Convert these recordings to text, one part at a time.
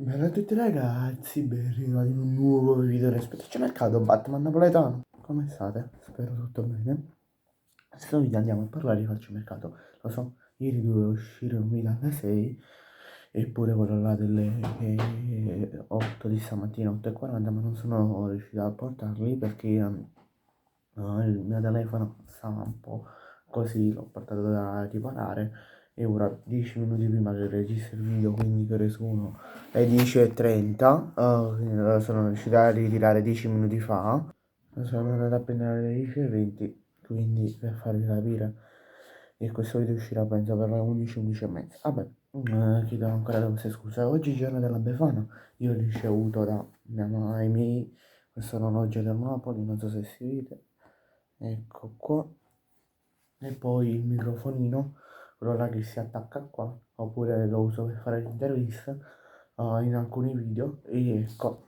Bella a tutti ragazzi, ben arrivati in un nuovo video rispetto al mercato Batman napoletano. Come state? Spero tutto bene. In questo video andiamo a parlare di calciomercato. Lo so, ieri dovevo uscire un video alle 6 eppure quello là delle 8 di stamattina, 8:40, ma non sono riuscito a portarli perché il mio telefono stava un po' così, l'ho portato da riparare e ora 10 minuti prima che registro il video, quindi che ore sono le 10:30, quindi sono riuscito a ritirare 10 minuti fa, sono andato a prendere alle 10:20, quindi per farvi capire che questo video uscirà penso per le 11, 11 e mezza. Vabbè, chiedo ancora le vostre scuse. Oggi è il giorno della Befana, io ho ricevuto ai miei questo orologio del Napoli, non so se si vede, ecco qua, e poi il microfonino, quello là che si attacca qua, oppure lo uso per fare l'intervista in alcuni video, e ecco,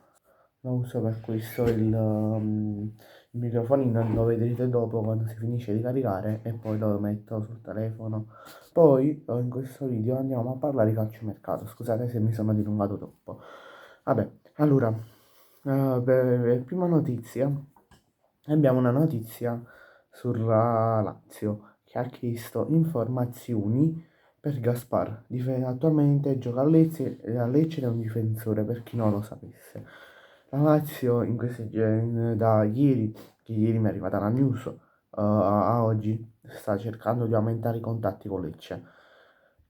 lo uso per questo il microfonino, lo vedrete dopo quando si finisce di caricare e poi lo metto sul telefono. Poi in questo video andiamo a parlare di calciomercato, scusate se mi sono dilungato troppo. Vabbè, allora, per prima notizia, abbiamo una notizia sulla Lazio che ha chiesto informazioni per Gaspar. Attualmente gioca a Lecce ed è un difensore, per chi non lo sapesse. La Lazio da ieri, che ieri mi è arrivata la news, a oggi sta cercando di aumentare i contatti con Lecce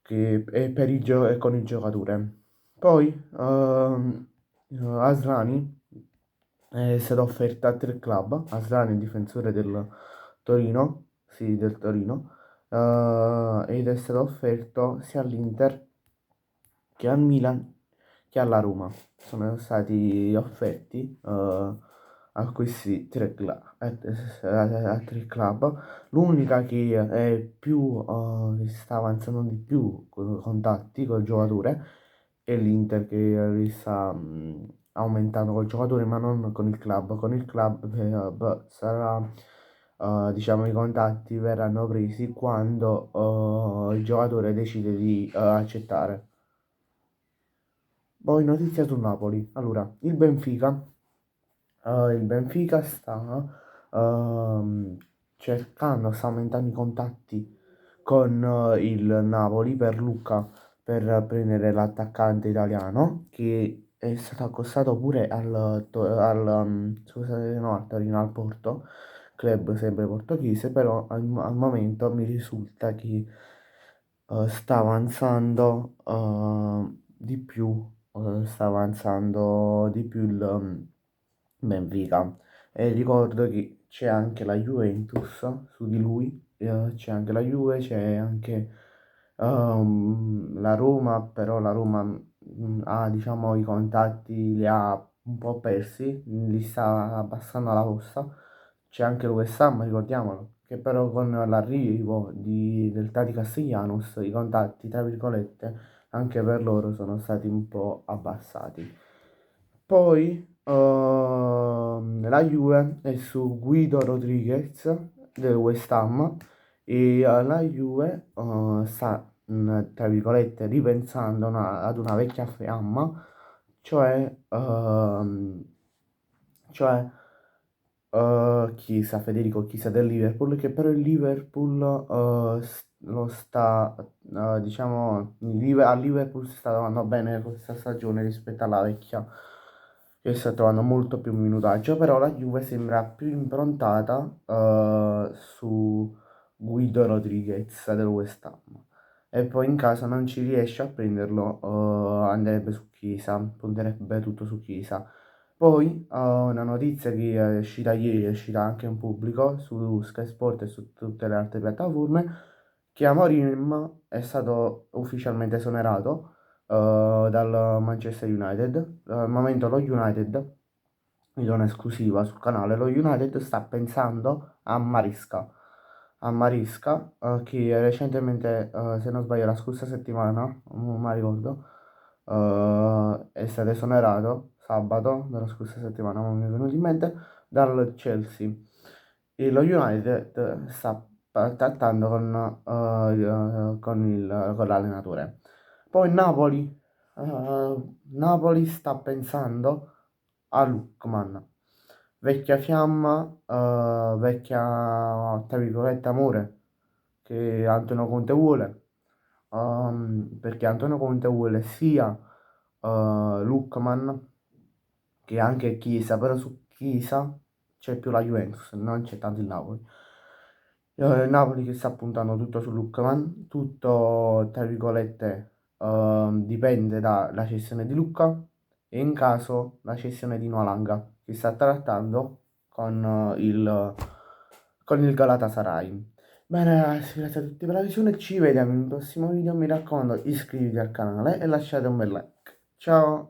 e con il giocatore. Poi Aslani è stata offerta a tre club. Aslani è il difensore del Torino, sì, del Torino, ed è stato offerto sia all'Inter che al Milan che alla Roma. Sono stati offerti a questi a tre club. L'unica che è più che sta avanzando di più con contatti col giocatore è l'Inter che li sta aumentando col giocatore, ma non con il club. Con il club sarà diciamo i contatti verranno presi quando il giocatore decide di accettare. Poi notizia sul Napoli. Allora, il Benfica ehm, sta aumentando i contatti con il Napoli per Luca per prendere l'attaccante italiano che è stato accostato pure scusate, no, al Torino, al Porto, club sempre portoghese, però al momento mi risulta che sta avanzando sta avanzando di più il Benfica. E ricordo che c'è anche la Juventus su di lui, c'è anche la Juve, c'è anche la Roma, però la Roma ha diciamo i contatti, li ha un po' persi, li sta abbassando alla posta. C'è anche l'West Ham, ricordiamolo, che però con l'arrivo del Tati Castellanos i contatti, tra virgolette, anche per loro sono stati un po' abbassati. Poi la Juve è su Guido Rodriguez del West Ham e la Juve sta, tra virgolette, ripensando ad una vecchia fiamma, cioè, cioè Chiesa, Federico Chiesa del Liverpool, che però il Liverpool lo sta, diciamo, a Liverpool si sta trovando bene questa stagione rispetto alla vecchia, che sta trovando molto più minutaggio, però la Juve sembra più improntata su Guido Rodriguez del West Ham. E poi in caso non ci riesce a prenderlo, andrebbe su Chiesa, punterebbe tutto su Chiesa. Poi ho una notizia che è uscita ieri, è uscita anche in pubblico su Sky Sport e su tutte le altre piattaforme, che Amorim è stato ufficialmente esonerato dal Manchester United. Al momento lo United, vi do un'esclusiva sul canale, lo United sta pensando a Maresca, che recentemente, se non sbaglio la scorsa settimana, non mi ricordo, è stato esonerato sabato della scorsa settimana, non mi è venuto in mente, dal Chelsea. E lo United sta trattando con l'allenatore. Poi Napoli, Napoli sta pensando a Lookman, vecchia fiamma, vecchia, tra virgolette, amore che Antonio Conte vuole, perché Antonio Conte vuole sia Lookman che anche Chiesa, però su Chiesa c'è più la Juventus, non c'è tanto il Napoli. Il Napoli che sta puntando tutto su Lookman, tutto tra virgolette dipende dalla cessione di Lucca e in caso la cessione di Noalanga che sta trattando con il Galatasaray. Bene ragazzi, grazie a tutti per la visione, ci vediamo in un prossimo video, mi raccomando iscriviti al canale e lasciate un bel like. Ciao!